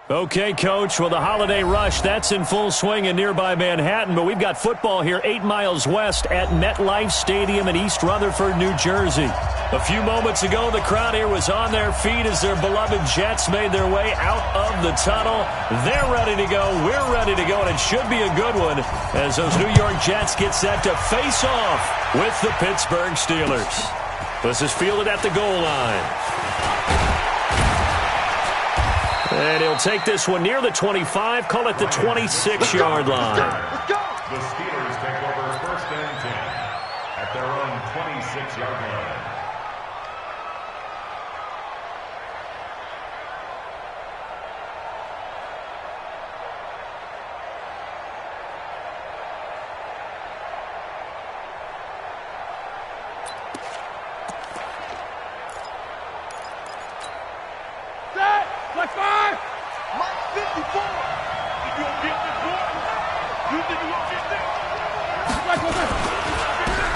Okay, Coach, well, the holiday rush, that's in full swing in nearby Manhattan, but we've got football here 8 miles west at MetLife Stadium in East Rutherford, New Jersey. A few moments ago, the crowd here was on their feet as their beloved Jets made their way out of the tunnel. They're ready to go. We're ready to go, and it should be a good one as those New York Jets get set to face off with the Pittsburgh Steelers. This is fielded at the goal line. And he'll take this one near the 25, call it the 26-yard line. The Steelers take over 1st and 10 at their own 26-yard line. Let's five! Mike 54! If you don't get this one, you think you're going to get this?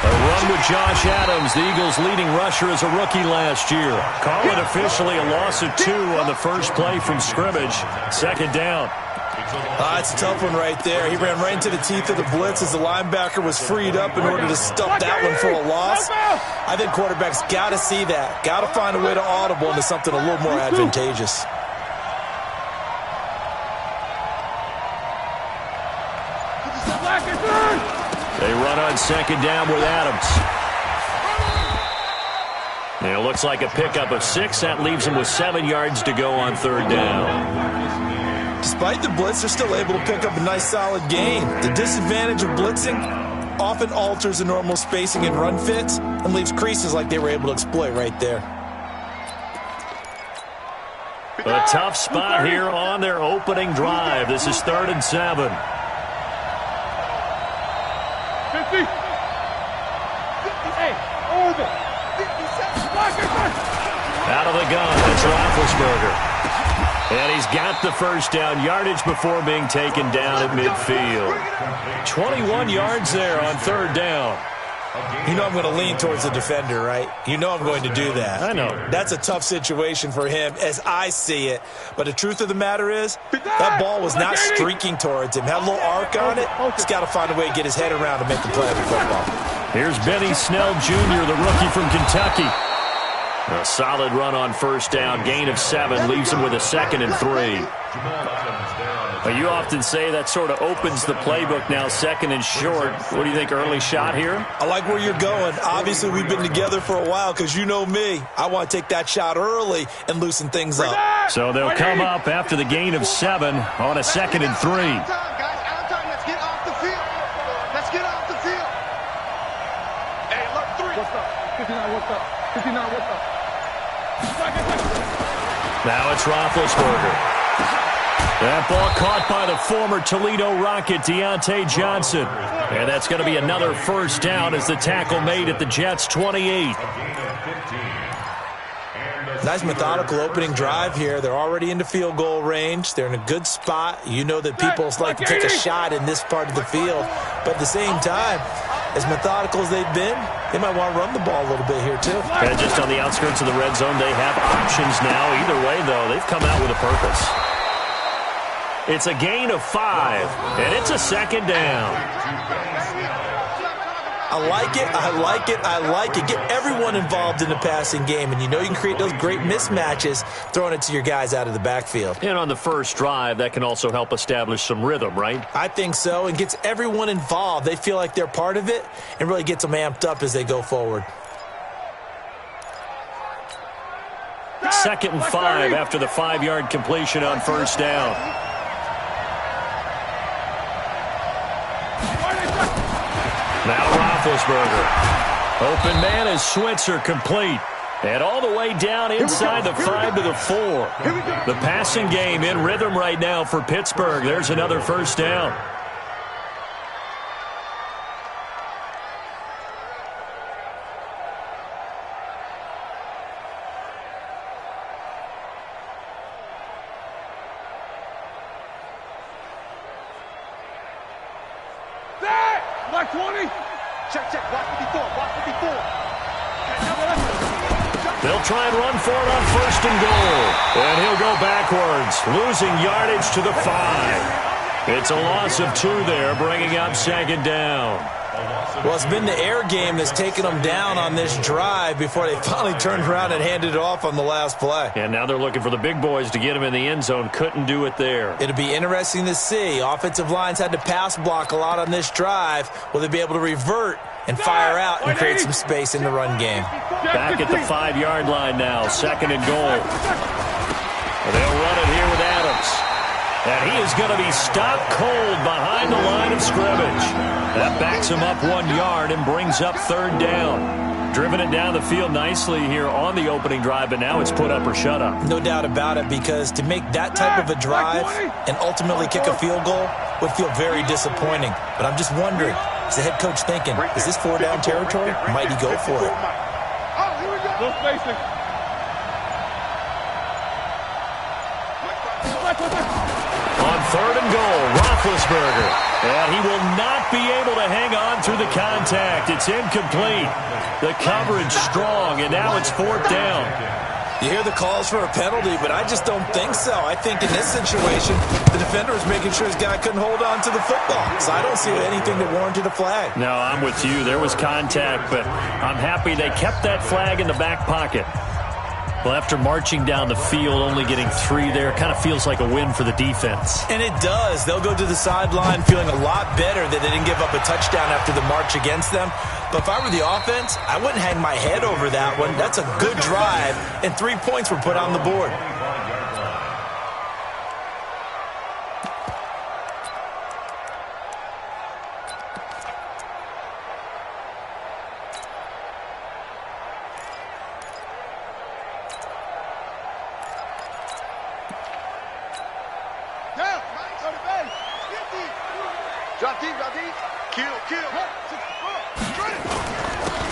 A run with Josh Adams, the Eagles' leading rusher as a rookie last year. Call it officially a loss of 2 on the first play from scrimmage. 2nd down. It's a tough one right there. He ran right into the teeth of the blitz as the linebacker was freed up in order to stuff that one for a loss. I think quarterbacks got to see that. Got to find a way to audible into something a little more advantageous. They run on 2nd down with Adams. And it looks like a pickup of 6. That leaves them with 7 yards to go on 3rd down. Despite the blitz, they're still able to pick up a nice solid gain. The disadvantage of blitzing often alters the normal spacing and run fits and leaves creases like they were able to exploit right there. A tough spot here on their opening drive. This is 3rd and 7. 50. 58. Over. 57. Out of the gun, that's Roethlisberger. And he's got the first down yardage before being taken down at midfield. 21 yards there on 3rd down. You know I'm going to lean towards the defender, right? You know I'm going to do that. I know. That's a tough situation for him as I see it. But the truth of the matter is, that ball was not streaking towards him. Had a little arc on it. He's got to find a way to get his head around to make the play of the football. Here's Benny Snell Jr., the rookie from Kentucky. A solid run on 1st down. Gain of 7 leaves him with a 2nd and 3. You often say that sort of opens the playbook now, 2nd and short. What do you think, early shot here? I like where you're going. Obviously, we've been together for a while because you know me. I want to take that shot early and loosen things up. So they'll come up after the gain of 7 on a 2nd and 3. Let's get off the field. Let's get off the field. Hey, look, 3. What's up? 59, what's up? 59, what's up? Now it's Roethlisberger. That ball caught by the former Toledo Rocket, Deontay Johnson. And that's going to be another 1st down as the tackle made at the Jets' 28. Nice methodical opening drive here. They're already into field goal range. They're in a good spot. You know that people like to take a shot in this part of the field. But at the same time, as methodical as they've been, they might want to run the ball a little bit here too. And just on the outskirts of the red zone, they have options now. Either way, though, they've come out with a purpose. It's a gain of 5, and it's a 2nd down. I like it, I like it, I like it. Get everyone involved in the passing game, and you know you can create those great mismatches throwing it to your guys out of the backfield. And on the first drive, that can also help establish some rhythm, right? I think so, and gets everyone involved. They feel like they're part of it and really gets them amped up as they go forward. 2nd and 5 after the 5-yard completion on 1st down. Now Roethlisberger. Open man is Switzer, complete. And all the way down inside the 5 to the 4. The passing game in rhythm right now for Pittsburgh. There's another 1st down. Black 20. Check, check. Block 54. Block 54. They'll try and run for it on 1st and goal. And he'll go backwards, losing yardage to the 5. It's a loss of 2 there, bringing up 2nd down. Well, it's been the air game that's taken them down on this drive before they finally turned around and handed it off on the last play. And now they're looking for the big boys to get him in the end zone. Couldn't do it there. It'll be interesting to see. Offensive lines had to pass block a lot on this drive. Will they be able to revert and fire out and create some space in the run game? Back at the 5-yard line now, 2nd and goal. And they'll run it here with Adams. And he is going to be stopped cold behind the line of scrimmage. That backs him up 1 yard and brings up 3rd down. Driven it down the field nicely here on the opening drive, but now it's put up or shut up. No doubt about it, because to make that type of a drive and ultimately kick a field goal would feel very disappointing. But I'm just wondering, is the head coach thinking, is this 4-down territory? Might he go for it? No spacing. On 3rd and goal, Roethlisberger. And he will not be able to hang on through the contact. It's incomplete. The coverage strong, and now it's 4th down. You hear the calls for a penalty, but I just don't think so. I think in this situation, the defender was making sure his guy couldn't hold on to the football. So I don't see anything that warranted a flag. No, I'm with you. There was contact, but I'm happy they kept that flag in the back pocket. Well, after marching down the field, only getting 3 there, kind of feels like a win for the defense. And it does. They'll go to the sideline feeling a lot better that they didn't give up a touchdown after the march against them. But if I were the offense, I wouldn't hang my head over that one. That's a good drive, and 3 points were put on the board.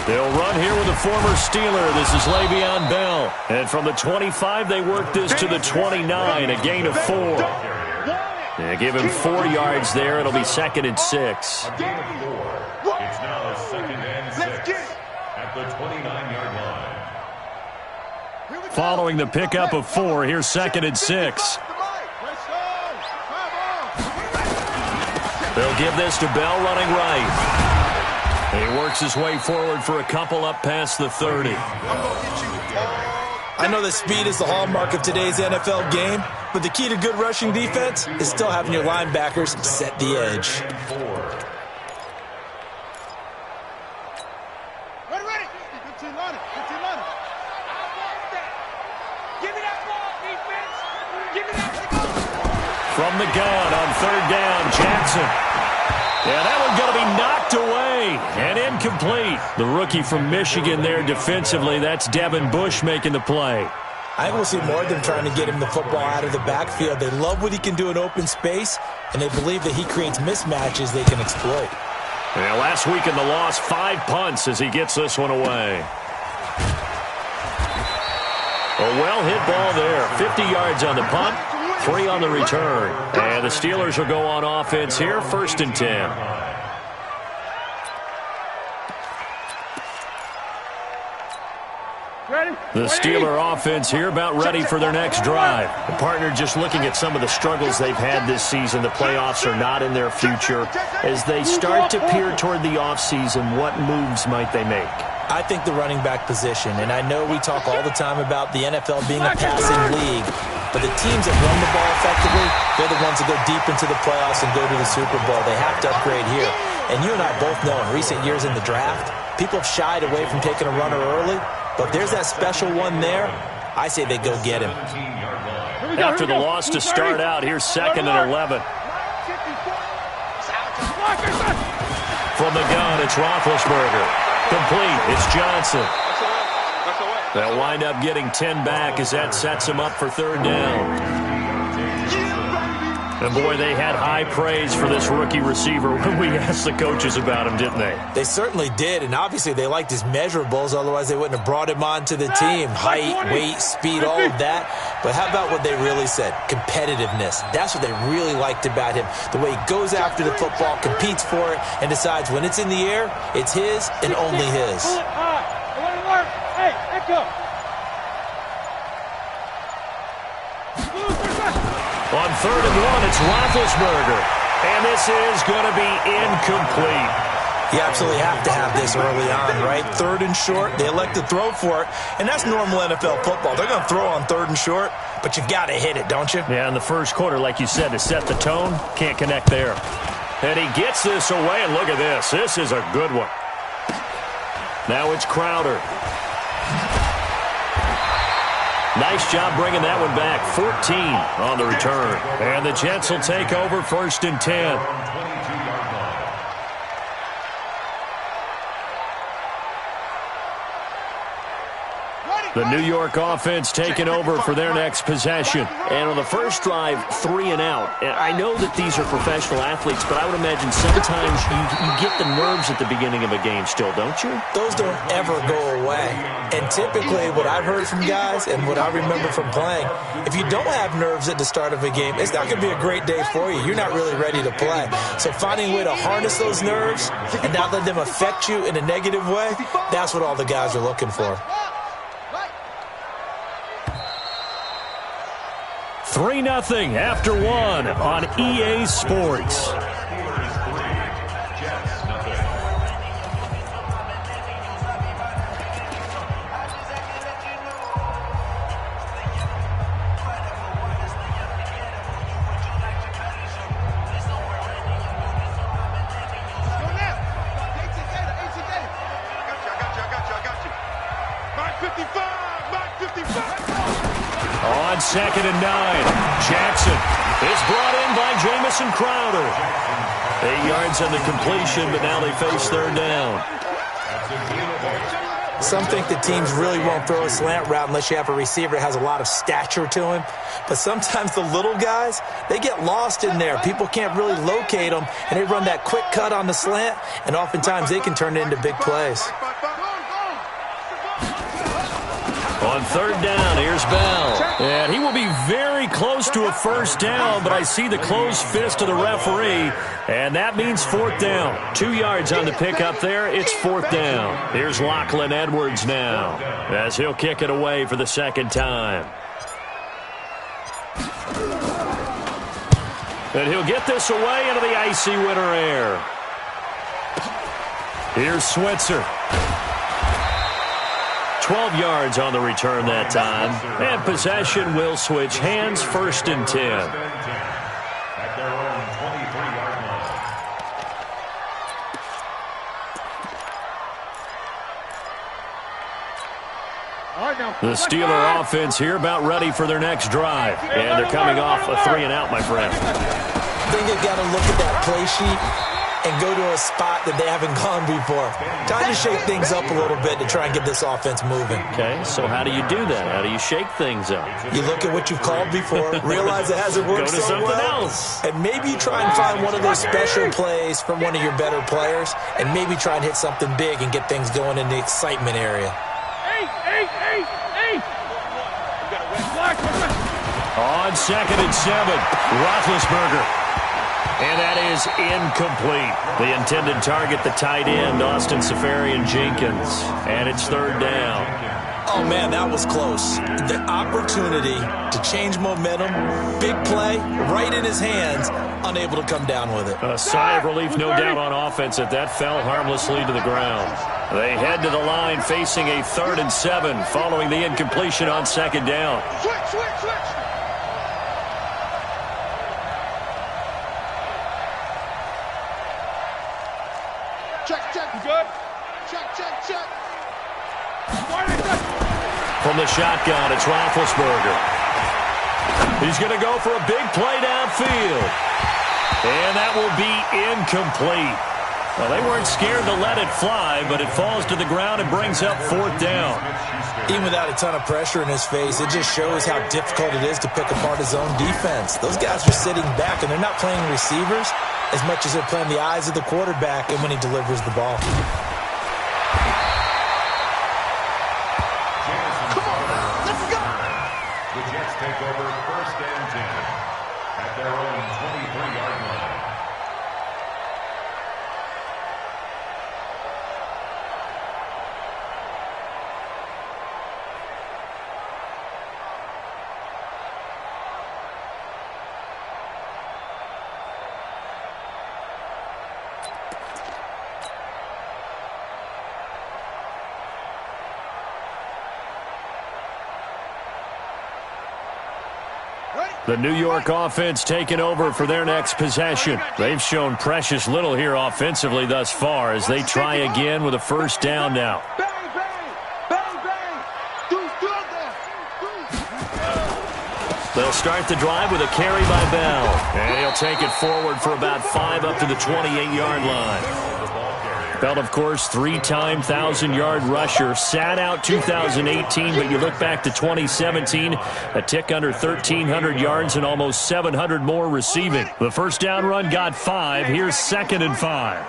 They'll run here with a former Steeler. This is Le'Veon Bell. And from the 25, they work this to the 29, a gain of 4. They give him 4 yards there. It'll be 2nd and 6. A gain of 4. It's now 2nd and 6 at the 29-yard line. Following the pickup of 4, here's 2nd and 6. They'll give this to Bell running right. He works his way forward for a couple up past the 30. I know that speed is the hallmark of today's NFL game, but the key to good rushing defense is still having your linebackers set the edge. Ready. Good team line. Give me that ball, defense. Give me that ball. From the gun on 3rd down, Jackson. Yeah, that one's going to be knocked away and incomplete. The rookie from Michigan there defensively. That's Devin Bush making the play. I think we'll see more of them trying to get him the football out of the backfield. They love what he can do in open space, and they believe that he creates mismatches they can exploit. Yeah, last week in the loss, 5 punts as he gets this one away. A well-hit ball there. 50 yards on the punt, 3 on the return. And the Steelers will go on offense here, 1st and 10. The Steeler offense here about ready for their next drive. The partner just looking at some of the struggles they've had this season. The playoffs are not in their future. As they start to peer toward the offseason, what moves might they make? I think the running back position, and I know we talk all the time about the NFL being a passing league, but the teams that run the ball effectively, they're the ones that go deep into the playoffs and go to the Super Bowl. They have to upgrade here. And you and I both know in recent years in the draft, people have shied away from taking a runner early, but if there's that special one there, I say they go get him. After the loss to start out, here's 2nd and 11. From the gun, it's Roethlisberger. Complete. It's Johnson. They'll wind up getting 10 back as that sets him up for 3rd down. And, boy, they had high praise for this rookie receiver when we asked the coaches about him, didn't they? They certainly did, and obviously they liked his measurables. Otherwise, they wouldn't have brought him onto the team. Height, weight, speed, all of that. But how about what they really said? Competitiveness. That's what they really liked about him. The way he goes after the football, competes for it, and decides when it's in the air, it's his and only his. Hey, echo. On 3rd and 1, it's Roethlisberger. And this is going to be incomplete. You absolutely have to have this early on, right? 3rd and short, they elect to throw for it, and that's normal NFL football. They're going to throw on 3rd and short, but you've got to hit it, don't you? Yeah, in the first quarter, like you said, to set the tone, can't connect there. And he gets this away, and look at this. This is a good one. Now it's Crowder. Nice job bringing that one back. 14 on the return. And the Jets will take over 1st and 10. The New York offense taking over for their next possession. And on the first drive, 3 and out. And I know that these are professional athletes, but I would imagine sometimes you get the nerves at the beginning of a game still, don't you? Those don't ever go away. And typically what I've heard from guys and what I remember from playing, if you don't have nerves at the start of a game, it's not going to be a great day for you. You're not really ready to play. So finding a way to harness those nerves and not let them affect you in a negative way, that's what all the guys are looking for. 3-0 after 1 on EA Sports. On 2nd and 9, Jackson is brought in by Jamison Crowder. 8 yards on the completion, but now they face 3rd down. Some think the teams really won't throw a slant route unless you have a receiver that has a lot of stature to him. But sometimes the little guys, they get lost in there. People can't really locate them, and they run that quick cut on the slant, and oftentimes they can turn it into big plays. On 3rd down, here's Bell. And he will be very close to a 1st down, but I see the closed fist of the referee, and that means 4th down. 2 yards on the pickup there. It's 4th down. Here's Lachlan Edwards now as he'll kick it away for the 2nd time. And he'll get this away into the icy winter air. Here's Switzer. 12 yards on the return that time. And possession will switch hands, 1st and 10. At their own 23-yard line. The Steeler offense here about ready for their next drive. And they're coming off a 3 and out, my friend. I think they've got to look at that play sheet and go to a spot that they haven't gone before. Time to shake things up a little bit to try and get this offense moving. Okay, so how do you do that? How do you shake things up? You look at what you've called before, realize it hasn't worked Go to so something well, else. and maybe you try and find one of those special plays from one of your better players, and maybe try and hit something big and get things going in the excitement area. On 2nd and 7, Roethlisberger. And that is incomplete. The intended target, the tight end, Austin Seferian-Jenkins. And it's 3rd down. Oh, man, that was close. The opportunity to change momentum, big play, right in his hands, unable to come down with it. A sigh of relief, no doubt, on offense that fell harmlessly to the ground. They head to the line facing a 3rd and 7 following the incompletion on 2nd down. Switch. Check. You good? Check. From the shotgun, it's Roethlisberger. He's going to go for a big play downfield. And that will be incomplete. Well, they weren't scared to let it fly, but it falls to the ground and brings up 4th down. Even without a ton of pressure in his face, it just shows how difficult it is to pick apart his own defense. Those guys are sitting back, and they're not playing receivers as much as they're playing the eyes of the quarterback and when he delivers the ball. The Jets take over 1st and 10 at their own 23-yard line. The New York offense taking over for their next possession. They've shown precious little here offensively thus far as they try again with a first down now. They'll start the drive with a carry by Bell. And he'll take it forward for about 5 up to the 28-yard line. Bell, of course, 3-time 1,000-yard rusher. Sat out 2018, but you look back to 2017, a tick under 1,300 yards and almost 700 more receiving. The first down run got 5. Here's 2nd and 5.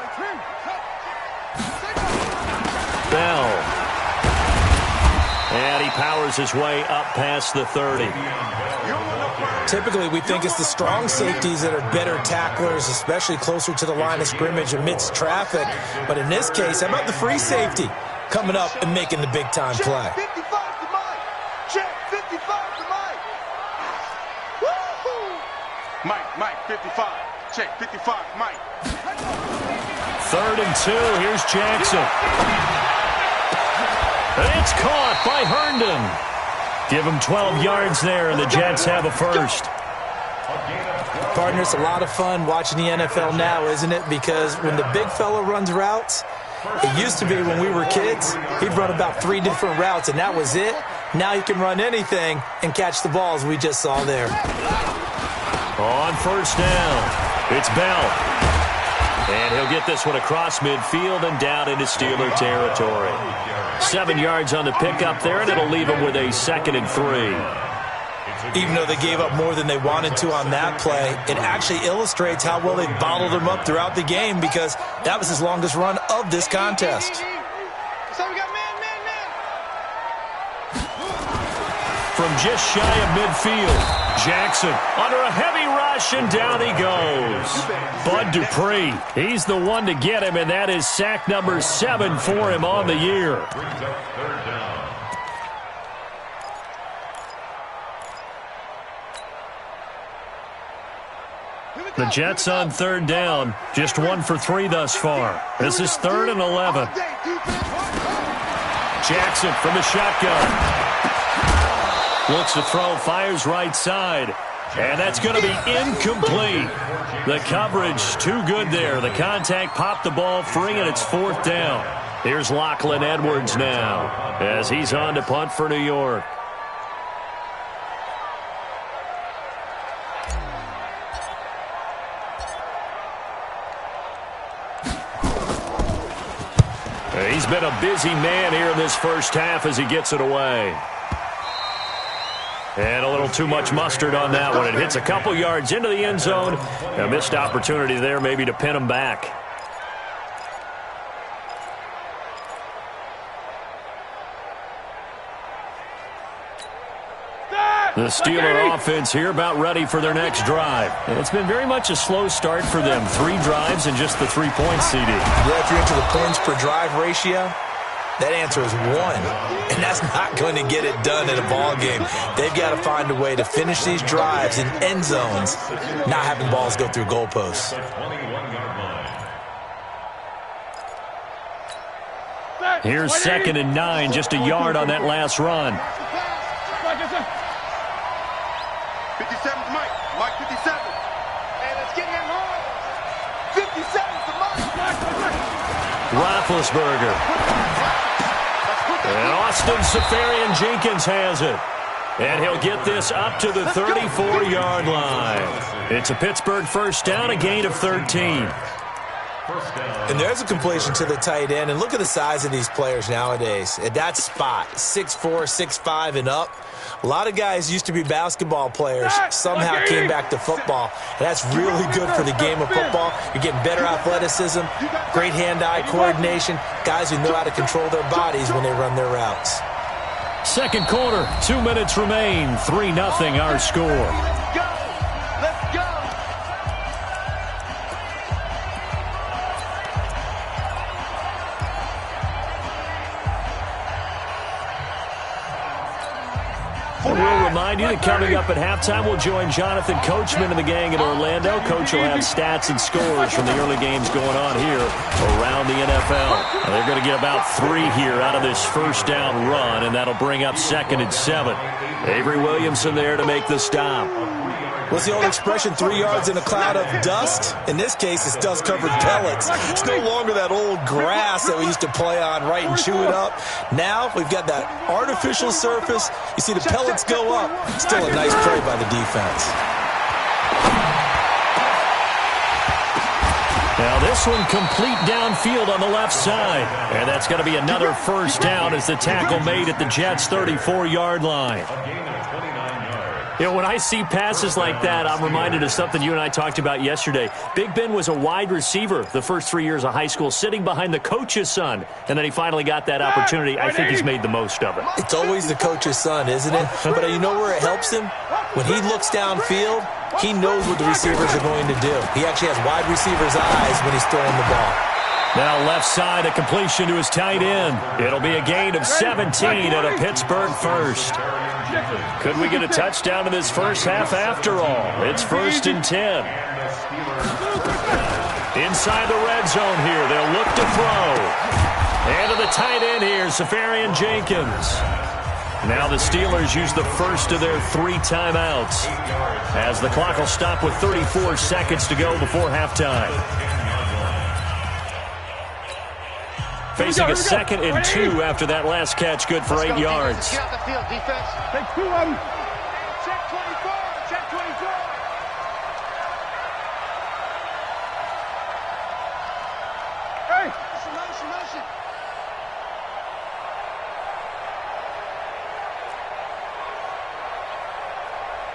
Bell. And he powers his way up past the 30. Typically, we think it's the strong safeties that are better tacklers, especially closer to the line of scrimmage amidst traffic. But in this case, how about the free safety coming up and making the big-time play? Check 55 to Mike. Check 55 to Mike. Woo-hoo. Mike, 55. Check 55, Mike. 3rd and 2. Here's Jackson. And it's caught by Herndon. Give him 12 yards there, and the Jets have a first. Partner, it's a lot of fun watching the NFL now, isn't it? Because when the big fella runs routes, it used to be when we were kids, he'd run about 3 different routes, and that was it. Now he can run anything and catch the balls we just saw there. On first down, it's Bell. And he'll get this one across midfield and down into Steeler territory. 7 yards on the pickup there, and it'll leave him with a 2nd and 3. Even though they gave up more than they wanted to on that play, it actually illustrates how well they bottled him up throughout the game because that was his longest run of this contest. So we got man. From just shy of midfield, Jackson under a heavy rush, and down he goes. Bud Dupree, he's the one to get him, and that is sack number 7 for him on the year. The Jets on 3rd down, just 1 for 3 thus far. This is 3rd and 11. Jackson from the shotgun. Looks to throw, fires right side. And that's going to be incomplete. The coverage too good there. The contact popped the ball free, and it's 4th down. Here's Lachlan Edwards now as he's on to punt for New York. He's been a busy man here in this first half as he gets it away. And a little too much mustard on that one. It hits a couple yards into the end zone. A missed opportunity there maybe to pin him back. The Steeler offense here about ready for their next drive. It's been very much a slow start for them. 3 drives and just the 3 points, CD. Yeah, if you're into the points per drive ratio, that answer is 1. And that's not going to get it done in a ball game. They've got to find a way to finish these drives in end zones, not having balls go through goalposts. Here's 2nd and 9, just a yard on that last run. 57 to Mike. Mike 57. And it's getting him hard. 57 to Mike. Roethlisberger. And Austin Seferian-Jenkins has it. And he'll get this up to the 34-yard line. It's a Pittsburgh first down, a gain of 13. And there's a completion to the tight end. And look at the size of these players nowadays. At that spot, 6'4", 6'5", and up. A lot of guys used to be basketball players, somehow came back to football. And that's really good for the game of football. You're getting better athleticism, great hand-eye coordination, guys who know how to control their bodies when they run their routes. Second quarter, 2 minutes remain, 3-0 our score. We'll remind you that coming up at halftime, we'll join Jonathan Coachman and the gang in Orlando. Coach will have stats and scores from the early games going on here around the NFL. Now they're going to get about 3 here out of this first down run, and that'll bring up 2nd and 7. Avery Williamson there to make the stop. What's the old expression, 3 yards in a cloud of dust? In this case, it's dust-covered pellets. It's no longer that old grass that we used to play on, right, and chew it up. Now we've got that artificial surface. You see the pellets go up. Still a nice play by the defense. Now this one complete downfield on the left side. And that's going to be another first down as the tackle made at the Jets' 34-yard line. You know, when I see passes like that, I'm reminded of something you and I talked about yesterday. Big Ben was a wide receiver the first 3 years of high school, sitting behind the coach's son, and then he finally got that opportunity. I think he's made the most of it. It's always the coach's son, isn't it? But you know where it helps him? When he looks downfield, he knows what the receivers are going to do. He actually has wide receivers' eyes when he's throwing the ball. Now left side, a completion to his tight end. It'll be a gain of 17 and a Pittsburgh first. Could we get a touchdown in this first half after all? It's 1st and 10. Inside the red zone here, they'll look to throw. And to the tight end here, Safarian Jenkins. Now the Steelers use the first of their 3 timeouts, as the clock will stop with 34 seconds to go before halftime. Facing a 2nd and 2 after that last catch, good for 8 yards. Get out the field, defense. Take 2 of them. Check 24. Check 24. Hey. Motion.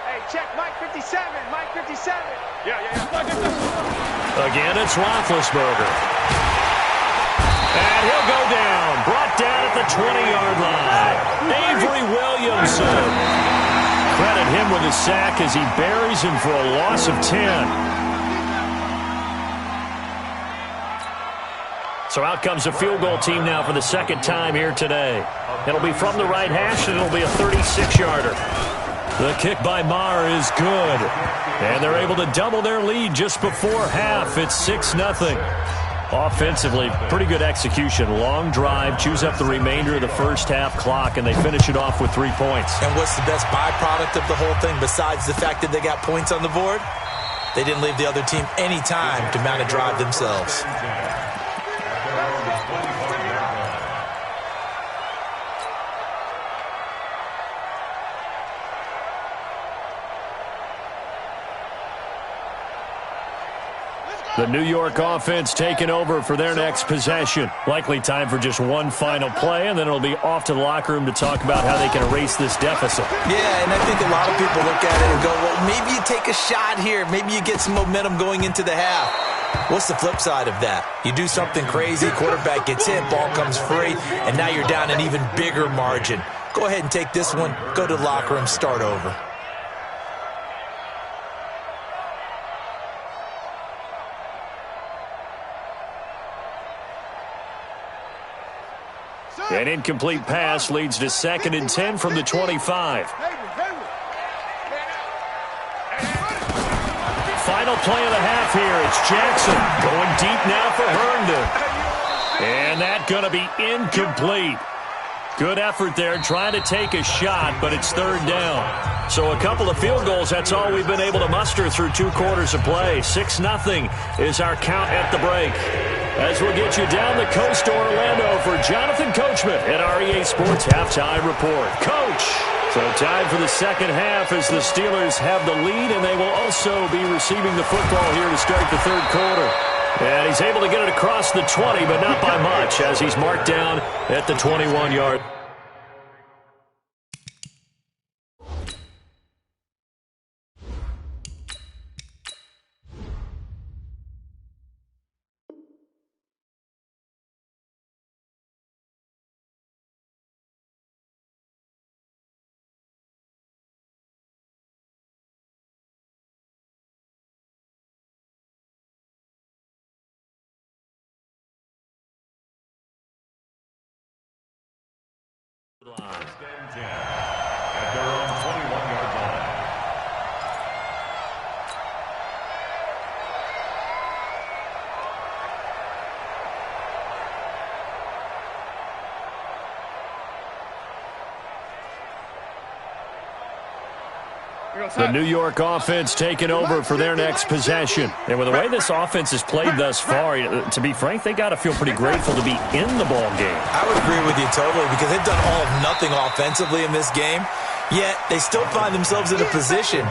Hey, check Mike 57. Mike 57. Yeah. Again, it's Roethlisberger. And he'll go down. Brought down at the 20-yard line. Avery Williamson. Credit him with a sack as he buries him for a loss of 10. So out comes a field goal team now for the 2nd time here today. It'll be from the right hash, and it'll be a 36-yarder. The kick by Maher is good. And they're able to double their lead just before half. It's 6-0. Offensively, pretty good execution. Long drive, chews up the remainder of the first half clock, and they finish it off with 3 points. And what's the best byproduct of the whole thing besides the fact that they got points on the board? They didn't leave the other team any time to mount a drive themselves. The New York offense taking over for their next possession. Likely time for just one final play, and then it'll be off to the locker room to talk about how they can erase this deficit. Yeah, and I think a lot of people look at it and go, well, maybe you take a shot here. Maybe you get some momentum going into the half. What's the flip side of that? You do something crazy, quarterback gets hit, ball comes free, and now you're down an even bigger margin. Go ahead and take this one, go to the locker room, start over. An incomplete pass leads to 2nd and 10 from the 25. Final play of the half here. It's Jackson going deep now for Herndon. And that going to be incomplete. Good effort there, trying to take a shot, but it's 3rd down. So a couple of field goals, that's all we've been able to muster through 2 quarters of play. 6-0 is our count at the break. As we'll get you down the coast to Orlando for Jonathan Coachman at REA Sports Halftime Report. Coach! So time for the second half as the Steelers have the lead, and they will also be receiving the football here to start the 3rd quarter. And he's able to get it across the 20, but not by much, as he's marked down at the 21-yard. At their own 21-yard line. The New York offense taking over for their next possession. And with the way this offense has played thus far, to be frank, they got to feel pretty grateful to be in the ball game. I would agree with you totally because they've done all of nothing offensively in this game, yet they still find themselves in a position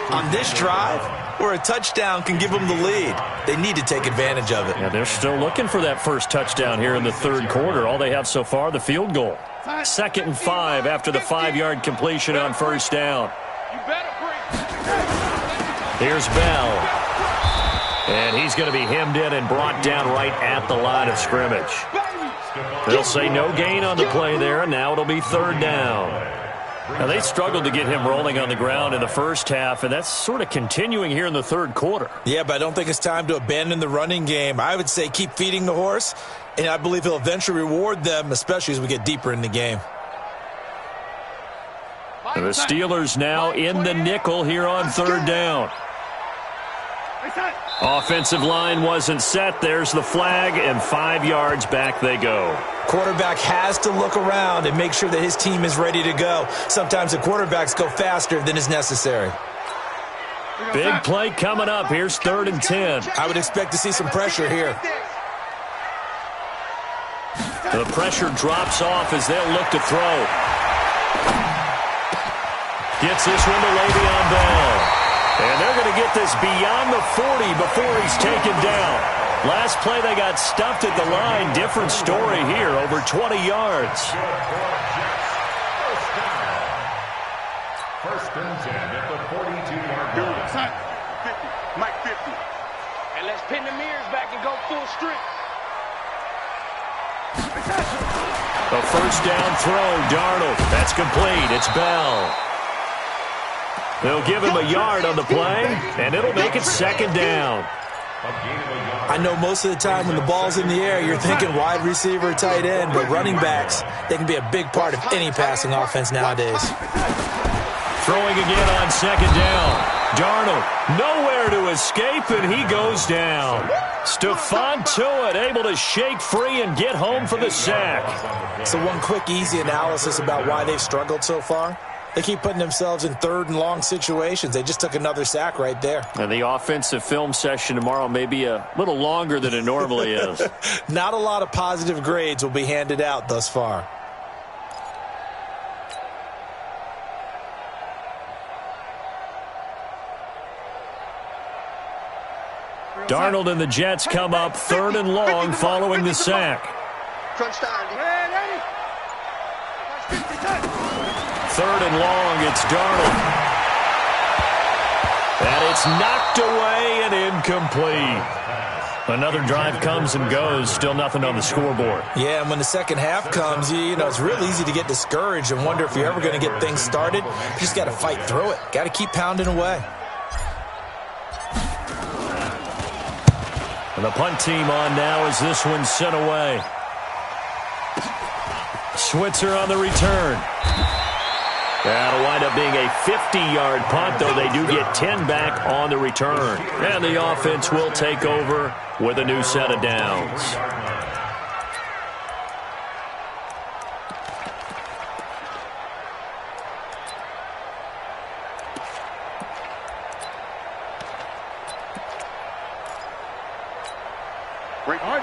on this drive where a touchdown can give them the lead. They need to take advantage of it. Yeah, they're still looking for that first touchdown here in the third quarter. All they have so far, the field goal. 2nd and 5 after the 5-yard completion on first down. Here's Bell. And he's going to be hemmed in and brought down right at the line of scrimmage. They'll say no gain on the play there, and now it'll be 3rd down. Now, they struggled to get him rolling on the ground in the first half, and that's sort of continuing here in the third quarter. Yeah, but I don't think it's time to abandon the running game. I would say keep feeding the horse, and I believe he'll eventually reward them, especially as we get deeper in the game. The Steelers now in the nickel here on 3rd down. Offensive line wasn't set. There's the flag, and 5 yards back they go. Quarterback has to look around and make sure that his team is ready to go. Sometimes the quarterbacks go faster than is necessary. Big play coming up. Here's 3rd and 10. I would expect to see some pressure here. The pressure drops off as they'll look to throw. Gets this one to Le'Veon Bell. And they're going to get this beyond the 40 before he's taken down. Last play they got stuffed at the line. Different story here, over 20 yards. First and 10 at the 42-yard line. 50, Mike 50. And let's pin the mirrors back and go full strength. A first down throw, Darnold. That's complete. It's Bell. They'll give him a yard on the play, and it'll make it 2nd down. I know most of the time when the ball's in the air, you're thinking wide receiver, tight end, but running backs, they can be a big part of any passing offense nowadays. Throwing again on 2nd down. Darnold nowhere to escape, and he goes down. Stephon Tuitt able to shake free and get home for the sack. So one quick, easy analysis about why they've struggled so far. They keep putting themselves in 3rd and long situations. They just took another sack right there. And the offensive film session tomorrow may be a little longer than it normally is. Not a lot of positive grades will be handed out thus far. Darnold and the Jets come up 3rd and long following the sack. Crunch time. 3rd and long, it's Darnold. And it's knocked away and incomplete. Another drive comes and goes, still nothing on the scoreboard. Yeah, and when the second half comes, you know, it's real easy to get discouraged and wonder if you're ever going to get things started. You just got to fight through it. Got to keep pounding away. And the punt team on now as this one's sent away. Switzer on the return. That'll wind up being a 50-yard punt, though they do get 10 back on the return. And the offense will take over with a new set of downs.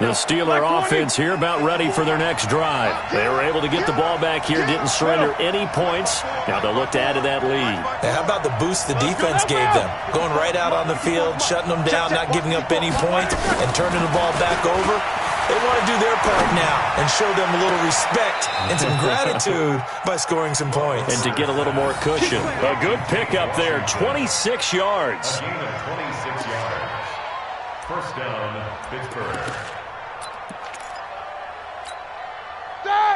The Steeler offense here about ready for their next drive. They were able to get the ball back here, didn't surrender any points. Now they'll look to add to that lead. Yeah, how about the boost the defense gave them? Going right out on the field, shutting them down, not giving up any points, and turning the ball back over. They want to do their part now and show them a little respect and some gratitude by scoring some points. And to get a little more cushion. A good pickup there, 26 yards. A gain of 26 yards. First down, Pittsburgh.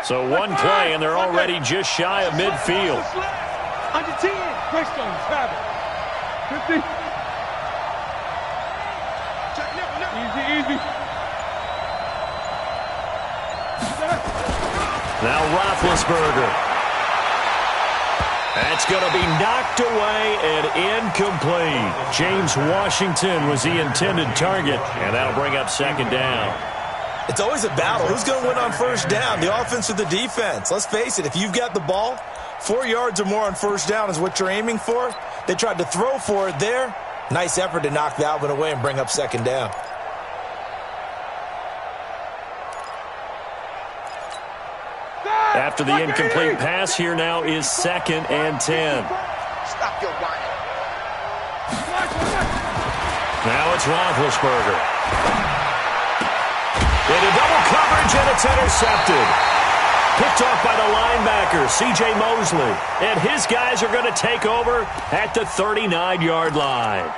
So one play, and they're already just shy of midfield. Under 10. Greystones have it. 50. Easy. Now Roethlisberger. That's going to be knocked away and incomplete. James Washington was the intended target, and that'll bring up 2nd down. It's always a battle. Who's going to win on first down, the offense or the defense? Let's face it, if you've got the ball, 4 yards or more on first down is what you're aiming for. They tried to throw for it there. Nice effort to knock that one away and bring up second down. After the incomplete pass, here now is 2nd and 10. Stop your whining. Now it's Roethlisberger. Into double coverage, and it's intercepted. Picked off by the linebacker, C.J. Mosley. And his guys are going to take over at the 39-yard line.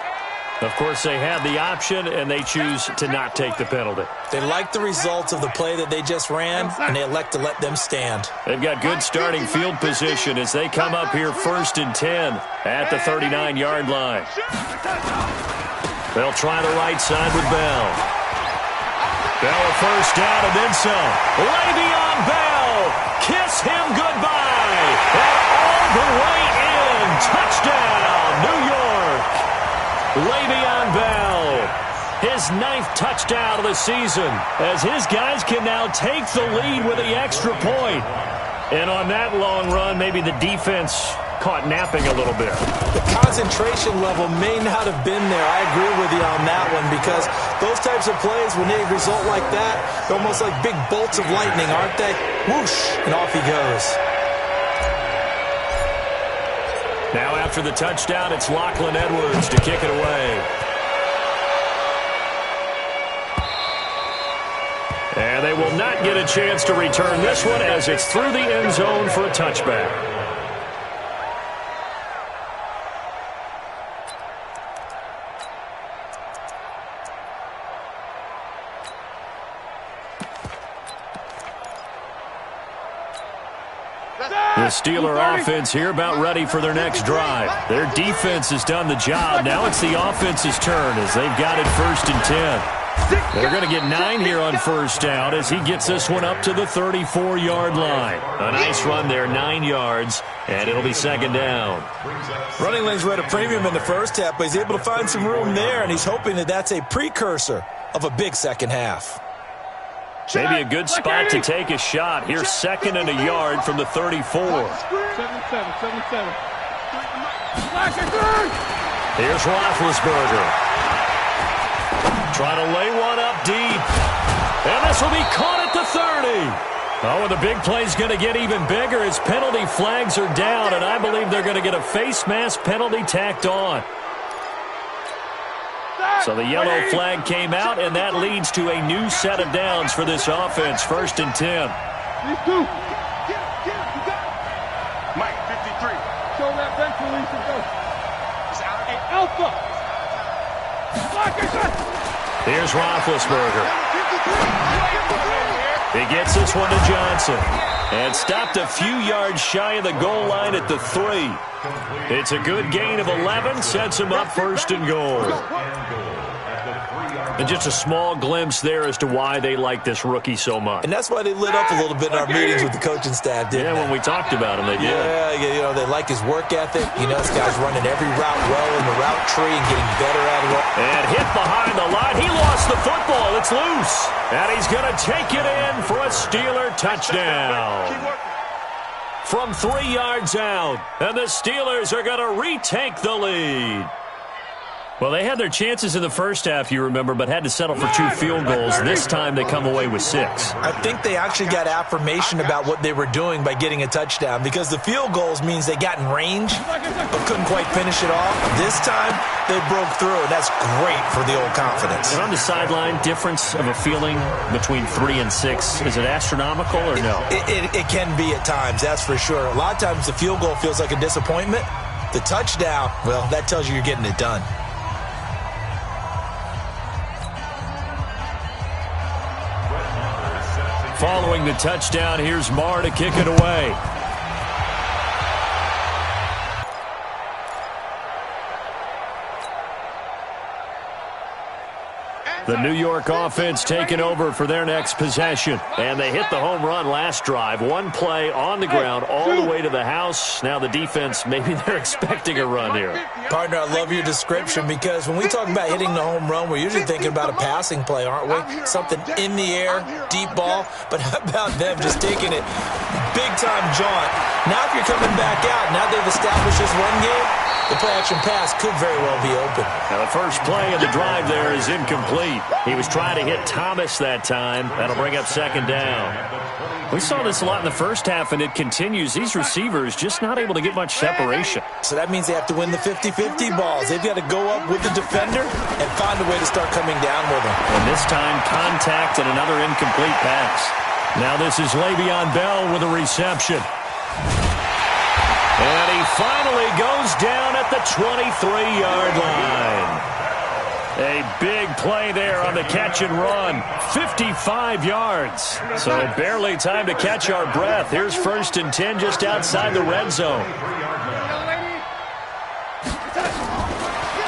Of course, they have the option, and they choose to not take the penalty. They like the results of the play that they just ran, and they elect to let them stand. They've got good starting field position as they come up here 1st and 10 at the 39-yard line. They'll try the right side with Bell. Bell a first down and then some. Le'Veon Bell, kiss him goodbye. And all the way in. Touchdown, New York. Le'Veon Bell, his 9th touchdown of the season, as his guys can now take the lead with the extra point. And on that long run, maybe the defense caught napping a little bit. The concentration level may not have been there. I agree with you on that one, because those types of plays, when they result like that, they're almost like big bolts of lightning, aren't they? Whoosh, and off he goes. Now after the touchdown, it's Lachlan Edwards to kick it away. And they will not get a chance to return this one as it's through the end zone for a touchback. The Steeler offense here about ready for their next drive. Their defense has done the job. Now it's the offense's turn as they've got it 1st and 10. They're going to get 9 here on 1st down as he gets this one up to the 34-yard line. A nice run there, 9 yards, and it'll be 2nd down. Running lanes were at a premium in the first half, but he's able to find some room there, and he's hoping that that's a precursor of a big second half. Maybe a good spot to take a shot. Here's 2nd and a yard from the 34. 7-7. Here's Roethlisberger. Trying to lay one up deep. And this will be caught at the 30. Oh, and the big play's going to get even bigger as penalty flags are down, and I believe they're going to get a face mask penalty tacked on. So the yellow flag came out, and that leads to a new set of downs for this offense. 1st and 10. Mike, 53. Show that bench release and go. Hey, Alpha. Here's Roethlisberger. He gets this one to Johnson. And stopped a few yards shy of the goal line at the 3. It's a good gain of 11. Sets him up 1st and goal. And just a small glimpse there as to why they like this rookie so much. And that's why they lit up a little bit in our meetings with the coaching staff, didn't they? When we talked about him, they did. Yeah, you know, they like his work ethic. You know, this guy's running every route well in the route tree and getting better at it. And hit behind the line. He lost the football. It's loose. And he's going to take it in for a Steeler touchdown. From 3 yards out. And the Steelers are going to retake the lead. Well, they had their chances in the first half, you remember, but had to settle for 2 field goals. This time they come away with 6. I think they actually got affirmation about what they were doing by getting a touchdown, because the field goals means they got in range but couldn't quite finish it off. This time they broke through, and that's great for the old confidence. And on the sideline, difference of a feeling between 3 and 6, is it astronomical or no? It can be at times, that's for sure. A lot of times the field goal feels like a disappointment. The touchdown, well, that tells you you're getting it done. Following the touchdown, here's Marr to kick it away. The New York offense taking over for their next possession. And they hit the home run last drive. One play on the ground all the way to the house. Now the defense, maybe they're expecting a run here. Partner, I love your description, because when we talk about hitting the home run, we're usually thinking about a passing play, aren't we? Something in the air, deep ball. But how about them just taking it big-time jaunt. Now if you're coming back out, now they've established this run game, the play-action pass could very well be open. Now the first play of the drive there is incomplete. He was trying to hit Thomas that time. That'll bring up second down. We saw this a lot in the first half, and it continues. These receivers just not able to get much separation. So that means they have to win the 50-50 balls. They've got to go up with the defender and find a way to start coming down with him. And this time, contact and another incomplete pass. Now this is Le'Veon Bell with a reception. And he finally goes down at the 23-yard line. A big play there on the catch and run. 55 yards. So barely time to catch our breath. Here's 1st and 10 just outside the red zone.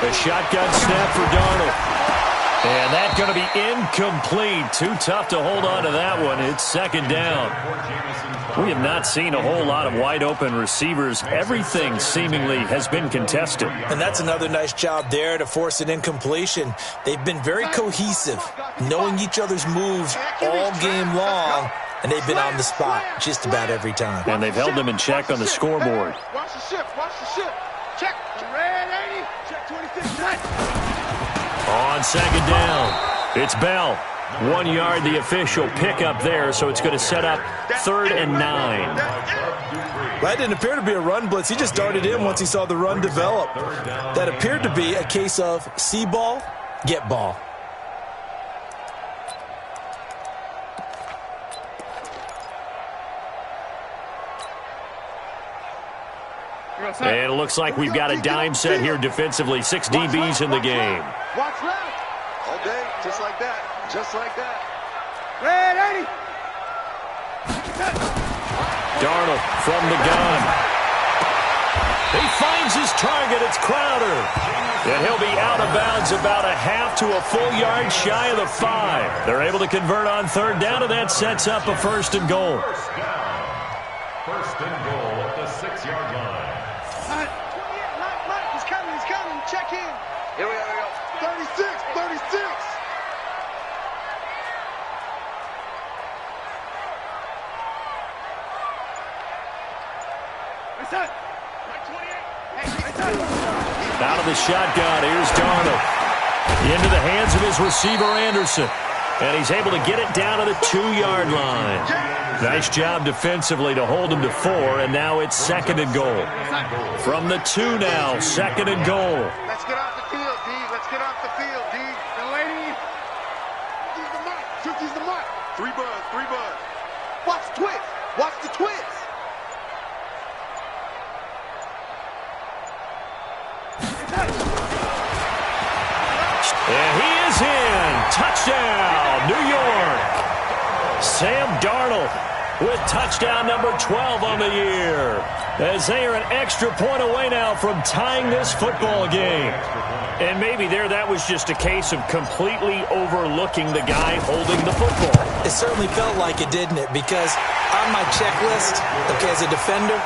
The shotgun snap for Darnold. And that's going to be incomplete. Too tough to hold on to that one. It's second down. We have not seen a whole lot of wide-open receivers. Everything seemingly has been contested. And that's another nice job there to force an incompletion. They've been very cohesive, knowing each other's moves all game long, and they've been on the spot just about every time. And they've held them in check on the scoreboard. Watch the ship. Watch the ship. Check. Red 80. Check 26. On second down, it's Bell. 1 yard, the official pickup there, so it's going to set up 3rd and 9. That didn't appear to be a run blitz. He just darted in once he saw the run develop. That appeared to be a case of see ball, get ball. And it looks like we've got a dime set here defensively. 6 DBs in the game. Watch left. All day, just like that. Just like that. Red 80. Darnold from the gun. He finds his target. It's Crowder. And he'll be out of bounds about a half to a full yard shy of the 5. They're able to convert on 3rd down, and that sets up a 1st and goal. First and goal at the 6-yard line. Mike, he's coming. Check in. Here we go. 36. Out of the shotgun, here's Darnold. Into the hands of his receiver, Anderson. And he's able to get it down to the 2-yard line. Nice job defensively to hold him to 4, and now it's 2nd and goal. From the 2 now, 2nd and goal. Let's get off the field, D. Let's get off the field, D. The lady. 50's the mark. 3 bud. Watch the twist. Watch the twist. And he is in. Touchdown, New York. Sam Darnold with touchdown number 12 on the year. As they are an extra point away now from tying this football game. And maybe that was just a case of completely overlooking the guy holding the football. It certainly felt like it, didn't it? Because on my checklist, okay, as a defender,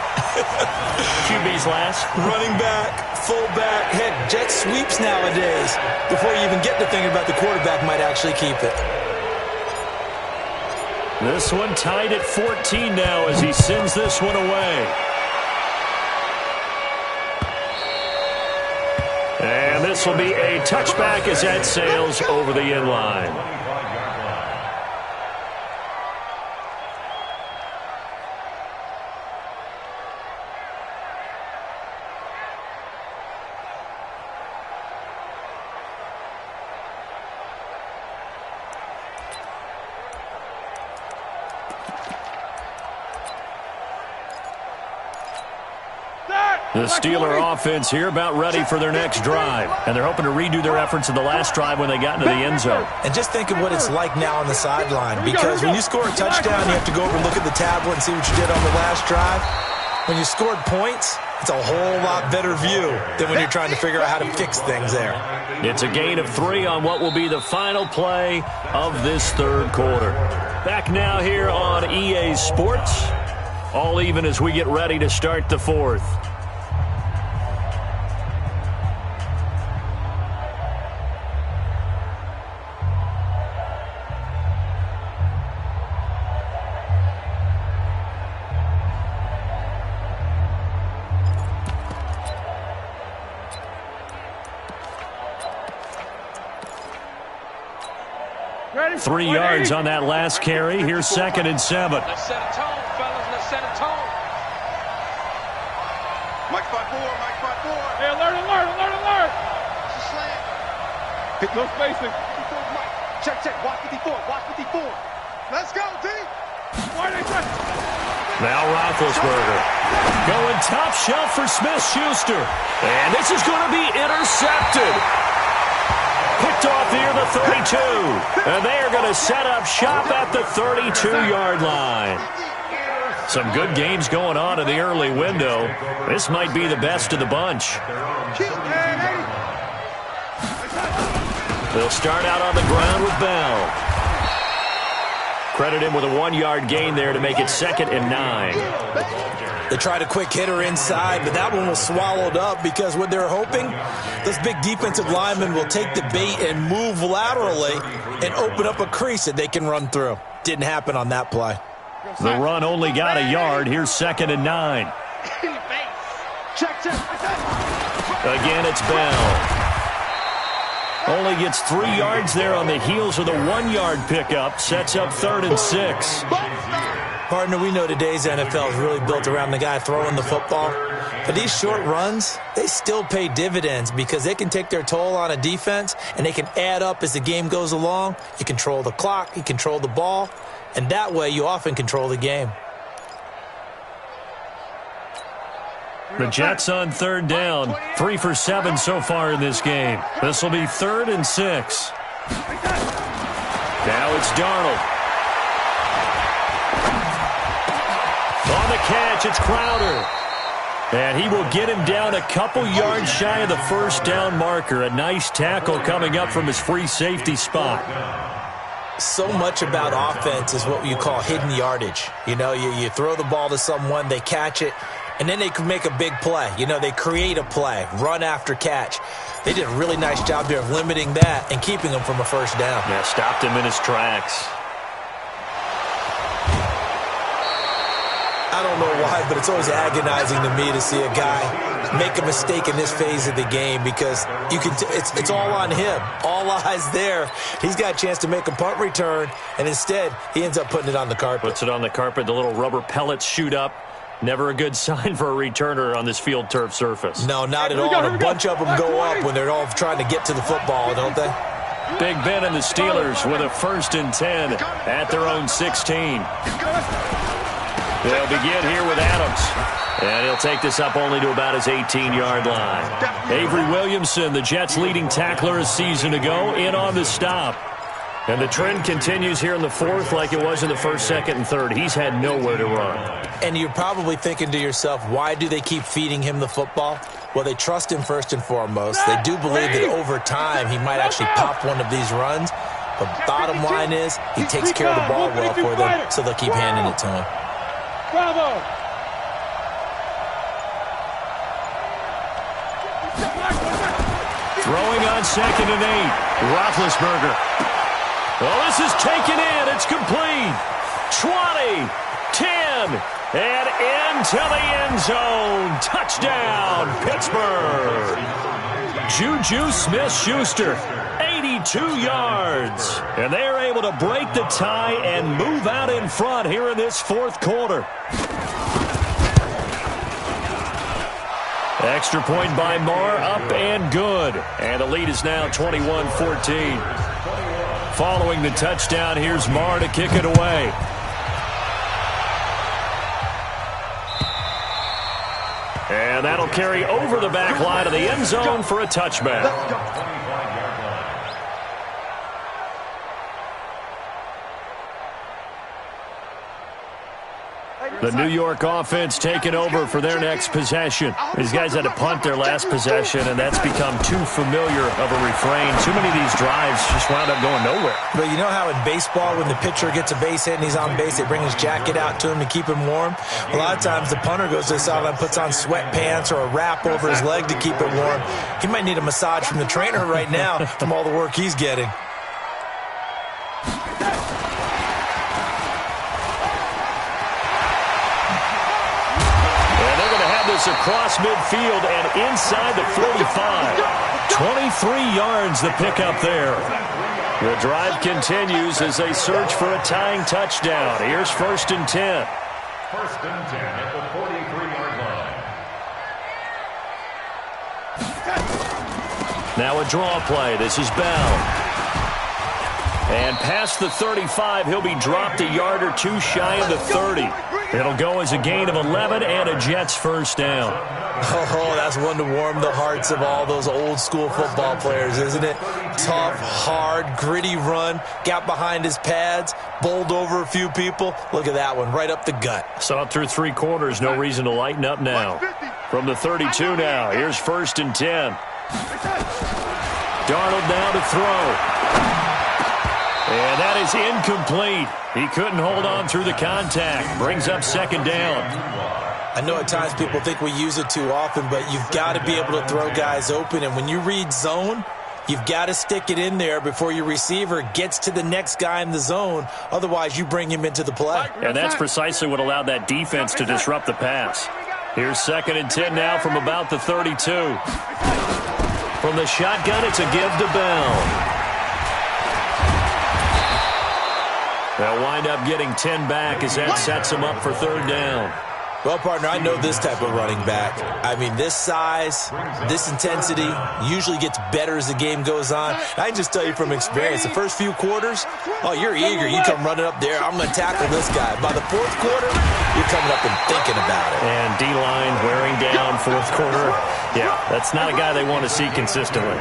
QB's last. running back, fullback, heck, jet sweeps nowadays. Before you even get to thinking about the quarterback might actually keep it. This one tied at 14 now as he sends this one away. And this will be a touchback as that sails over the end line. The Steeler offense here about ready for their next drive. And they're hoping to redo their efforts in the last drive when they got into the end zone. And just think of what it's like now on the sideline. Because when you score a touchdown, you have to go over and look at the tablet and see what you did on the last drive. When you scored points, it's a whole lot better view than when you're trying to figure out how to fix things there. It's a gain of 3 on what will be the final play of this third quarter. Back now here on EA Sports. All even as we get ready to start the fourth. 3 yards on that last carry. Here's 2nd and 7. Let's set a tone, fellas. Let's set a tone. Mike 5-4, Mike 5-4. Hey, alert. It's a slant. Hit no spacing. 54, Mike. Check. Watch 54. Let's go, D. Now Roethlisberger going top shelf for Smith-Schuster. And this is going to be intercepted. Picked off near the 32. And they are going to set up shop at the 32-yard line. Some good games going on in the early window. This might be the best of the bunch. They'll start out on the ground with Bell. Credit him with a 1-yard gain there to make it 2nd and 9. They tried a quick hitter inside, but that one was swallowed up because what they're hoping, those big defensive linemen will take the bait and move laterally and open up a crease that they can run through. Didn't happen on that play. The run only got a yard. Here's 2nd and 9. Again, it's Bell. Only gets 3 yards there on the heels of the 1-yard pickup. Sets up 3rd and 6. Partner, we know today's NFL is really built around the guy throwing the football. But these short runs, they still pay dividends because they can take their toll on a defense and they can add up as the game goes along. You control the clock, you control the ball, and that way you often control the game. The Jets on 3rd down. 3 for 7 so far in this game. This will be 3rd and 6. Now it's Darnold. On the catch, it's Crowder. And he will get him down a couple yards shy of the 1st down marker. A nice tackle coming up from his free safety spot. So much about offense is what you call hidden yardage. You know, you throw the ball to someone, they catch it, and then they can make a big play. You know, they create a play, run after catch. They did a really nice job there of limiting that and keeping him from a 1st down. Yeah, stopped him in his tracks. I don't know why, but it's always agonizing to me to see a guy make a mistake in this phase of the game because you can. It's all on him. All eyes there. He's got a chance to make a punt return, and instead he ends up putting it on the carpet. Puts it on the carpet. The little rubber pellets shoot up. Never a good sign for a returner on this field turf surface. No, not at all. A bunch of them go up when they're all trying to get to the football, don't they? Big Ben and the Steelers with a 1st and 10 at their own 16. They'll begin here with Adams. And he'll take this up only to about his 18-yard line. Avery Williamson, the Jets' leading tackler a season ago, in on the stop. And the trend continues here in the 4th like it was in the 1st, 2nd, and 3rd. He's had nowhere to run. And you're probably thinking to yourself, why do they keep feeding him the football? Well, they trust him first and foremost. They do believe that over time he might actually pop one of these runs. But bottom line is he takes care of the ball well for them, so they'll keep handing it to him. Bravo! Throwing on 2nd and 8. Roethlisberger. Well, this is taken in. It's complete. 20, 10, and into the end zone. Touchdown, Pittsburgh. Juju Smith-Schuster, 82 yards. And they're able to break the tie and move out in front here in this 4th quarter. Extra point by Marr, up and good. And the lead is now 21-14. Following the touchdown, here's Marr to kick it away. And that'll carry over the back line of the end zone for a touchback. The New York offense taking over for their next possession. These guys had to punt their last possession, and that's become too familiar of a refrain. Too many of these drives just wound up going nowhere. But you know how in baseball, when the pitcher gets a base hit and he's on base, they bring his jacket out to him to keep him warm? A lot of times the punter goes to the sideline, puts on sweatpants or a wrap over his leg to keep it warm. He might need a massage from the trainer right now from all the work he's getting. Across midfield and inside the 45. 23 yards the pickup there. The drive continues as they search for a tying touchdown. Here's 1st and 10. 1st and 10 at the 43-yard line. Now a draw play. This is Bell. And past the 35, he'll be dropped a yard or two shy of the 30. It'll go as a gain of 11 and a Jets first down. Oh, that's one to warm the hearts of all those old-school football players, isn't it? Tough, hard, gritty run, got behind his pads, bowled over a few people. Look at that one, right up the gut. Saw it through 3 quarters, no reason to lighten up now. From the 32 now, here's 1st and 10. Darnold now to throw. And that is incomplete. He couldn't hold on through the contact. Brings up 2nd down. I know at times people think we use it too often, but you've got to be able to throw guys open. And when you read zone, you've got to stick it in there before your receiver gets to the next guy in the zone. Otherwise, you bring him into the play. And that's precisely what allowed that defense to disrupt the pass. Here's 2nd and 10 now from about the 32. From the shotgun, it's a give to Bell. They'll wind up getting 10 back as that sets them up for 3rd down. Well, partner, I know this type of running back. I mean, this size, this intensity usually gets better as the game goes on. I can just tell you from experience, the first few quarters, oh, you're eager. You come running up there, I'm going to tackle this guy. By the 4th quarter, you're coming up and thinking about it. And D-line wearing down 4th quarter. Yeah, that's not a guy they want to see consistently.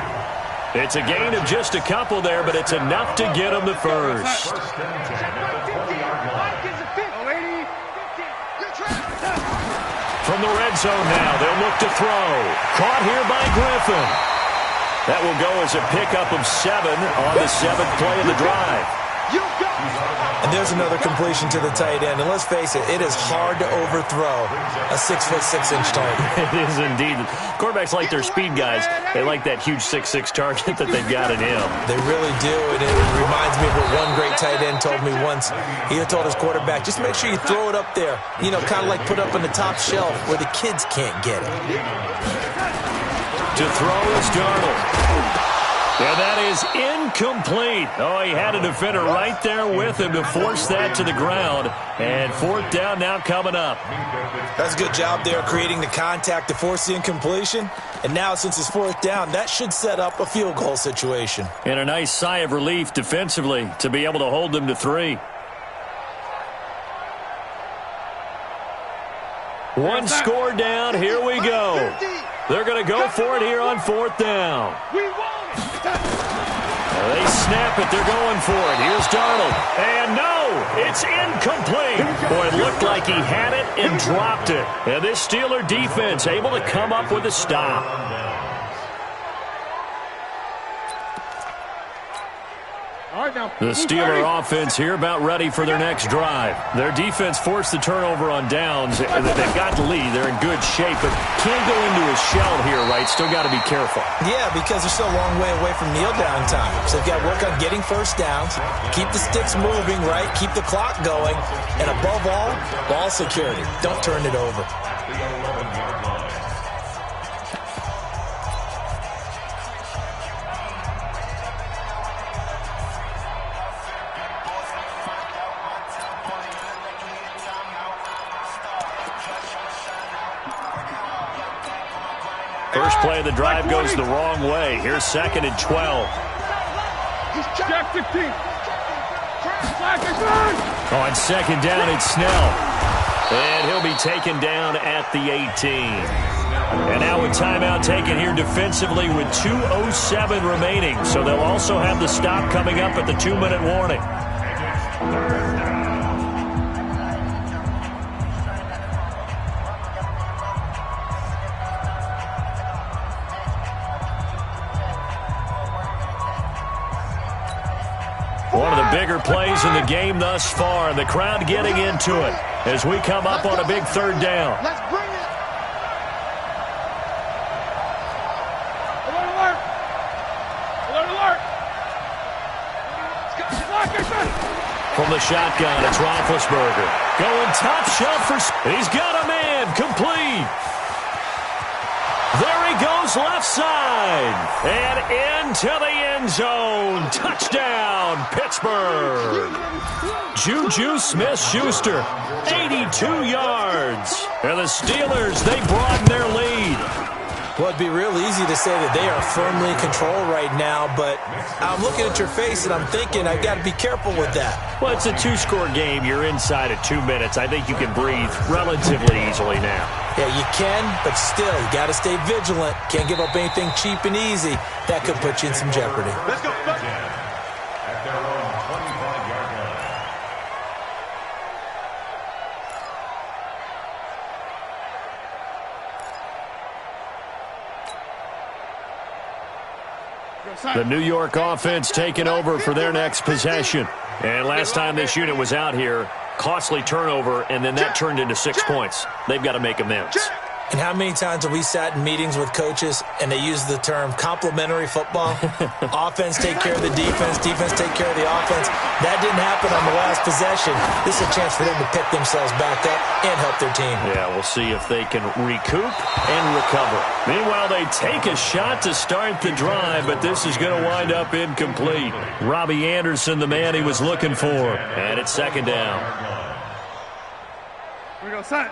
It's a gain of just a couple there, but it's enough to get them the first. From the red zone now, they'll look to throw. Caught here by Griffin. That will go as a pickup of 7 on the 7th play of the drive. And there's another completion to the tight end. And let's face it, it is hard to overthrow a 6'6" target. It is indeed. Quarterbacks like their speed guys. They like that huge 6'6" target that they've got in him. They really do. And it reminds me of what one great tight end told me once. He had told his quarterback, just make sure you throw it up there. You know, kind of like put up on the top shelf where the kids can't get it. To throw is Darnold. Yeah, that is incomplete. Oh, he had a defender right there with him to force that to the ground. And 4th down now coming up. That's a good job there creating the contact to force the incompletion. And now since it's 4th down, that should set up a field goal situation. And a nice sigh of relief defensively to be able to hold them to 3. One score down. Here we go. They're going to go for it here on 4th down. They snap it. They're going for it. Here's Darnold. And no, it's incomplete. Boy, it looked like he had it and dropped it. And this Steeler defense able to come up with a stop. The Steeler offense here about ready for their next drive. Their defense forced the turnover on downs. They've got the lead. They're in good shape, but can't go into a shell here, right? Still got to be careful. Yeah, because they're still a long way away from kneel down time. So they've got to work on getting first downs, keep the sticks moving, right? Keep the clock going. And above all, ball security. Don't turn it over. First play of the drive goes the wrong way. Here's 2nd and 12. On 2nd down, it's Snell. And he'll be taken down at the 18. And now a timeout taken here defensively with 2:07 remaining. So they'll also have the stop coming up at the 2-minute warning. One of the bigger plays in the game thus far, and the crowd getting into it as we come up on a big 3rd down. Let's bring it. Alert, alert. Alert, alert. From the shotgun, it's Roethlisberger. Going top shelf for... He's got a man. Complete. There he goes goes left side. And into the end zone. Touchdown, Pittsburgh. Juju Smith-Schuster, 82 yards. And the Steelers, they broaden their lead. Well, it'd be real easy to say that they are firmly in control right now, but I'm looking at your face and I'm thinking I've got to be careful with that. Well, it's a two-score game. You're inside of 2 minutes. I think you can breathe relatively easily now. Yeah, you can, but still, you got to stay vigilant. Can't give up anything cheap and easy. That could put you in some jeopardy. Let's go. At their own 25-yard line. The New York offense taking over for their next possession. And last time this unit was out here, costly turnover, and then that turned into 6 points. They've got to make amends. And how many times have we sat in meetings with coaches and they use the term complementary football? Offense take care of the defense, defense take care of the offense. That didn't happen on the last possession. This is a chance for them to pick themselves back up and help their team. Yeah, we'll see if they can recoup and recover. Meanwhile, they take a shot to start the drive, but this is going to wind up incomplete. Robbie Anderson, the man he was looking for. And it's second down. Here we go, son.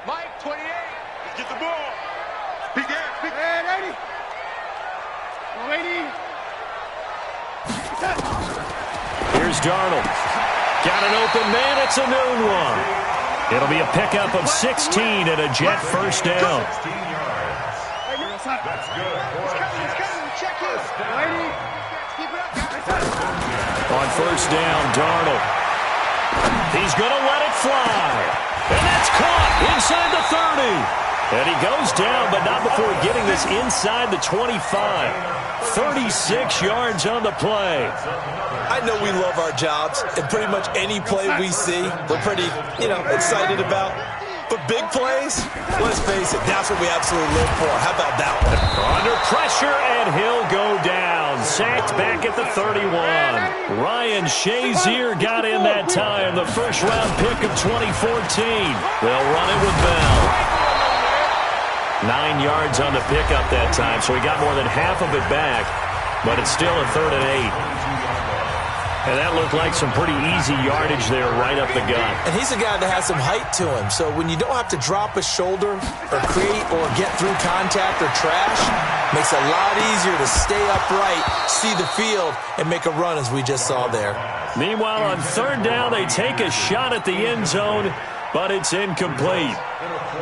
Mike, 28. Let's get the ball. Big air. Big air, 80. Go, 80. Here's Darnold. Got an open man. It's a noon one. It'll be a pickup of 16 and a Jet first down. 16 yards. That's good. Check it. 80. Keep it up. On first down, Darnold. He's going to let it fly. And that's caught inside the 30. And he goes down, but not before getting this inside the 25. 36 yards on the play. I know we love our jobs, and pretty much any play we see, we're pretty, excited about. But big plays, let's face it, that's what we absolutely live for. How about that one? Under pressure, and he'll go down. Sacked back at the 31. Ryan Shazier got in that time, the first-round pick of 2014. They'll run it with Bell. 9 yards on the pickup that time, so he got more than half of it back, but it's still a 3rd and 8. And that looked like some pretty easy yardage there right up the gut. And he's a guy that has some height to him, so when you don't have to drop a shoulder or create or get through contact or trash, makes it a lot easier to stay upright, see the field, and make a run as we just saw there. Meanwhile, on 3rd down, they take a shot at the end zone, but it's incomplete.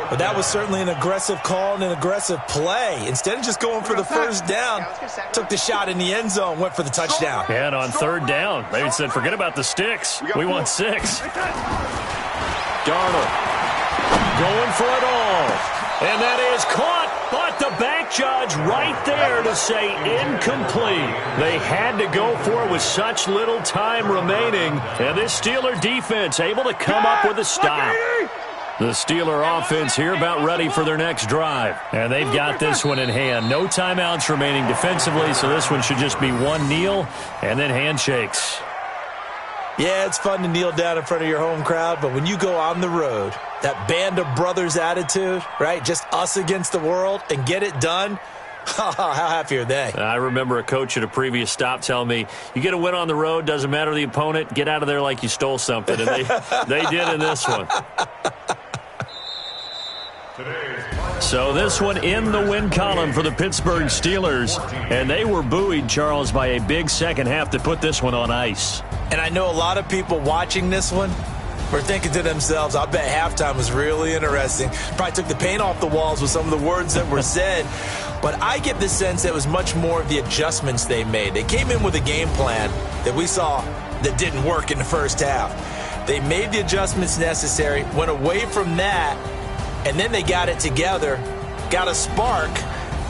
But that was certainly an aggressive call and an aggressive play. Instead of just going for the first down, took the shot in the end zone, went for the touchdown. And on 3rd down, they said, forget about the sticks. We want 6. Darnold going for it all. And that is caught, but the back judge right there to say incomplete. They had to go for it with such little time remaining. And this Steeler defense able to come up with a stop. The Steeler offense here about ready for their next drive. And they've got this one in hand. No timeouts remaining defensively, so this one should just be one kneel and then handshakes. Yeah, it's fun to kneel down in front of your home crowd, but when you go on the road, that band of brothers attitude, right, just us against the world and get it done, how happy are they? I remember a coach at a previous stop telling me, you get a win on the road, doesn't matter the opponent, get out of there like you stole something. And they did in this one. So this one in the win column for the Pittsburgh Steelers. And they were buoyed, Charles, by a big second half to put this one on ice. And I know a lot of people watching this one were thinking to themselves, I bet halftime was really interesting. Probably took the paint off the walls with some of the words that were said. But I get the sense that it was much more of the adjustments they made. They came in with a game plan that we saw that didn't work in the first half. They made the adjustments necessary, went away from that, and then they got it together, got a spark,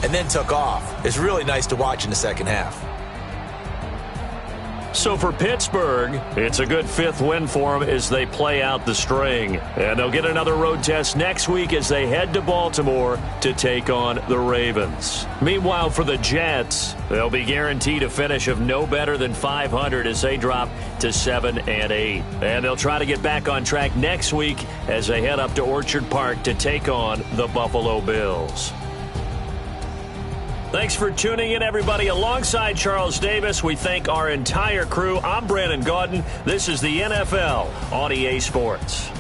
and then took off. It's really nice to watch in the second half. So for Pittsburgh, it's a good 5th win for them as they play out the string. And they'll get another road test next week as they head to Baltimore to take on the Ravens. Meanwhile, for the Jets, they'll be guaranteed a finish of no better than 500 as they drop to 7-8. And they'll try to get back on track next week as they head up to Orchard Park to take on the Buffalo Bills. Thanks for tuning in, everybody. Alongside Charles Davis, we thank our entire crew. I'm Brandon Gaudin. This is the NFL on EA Sports.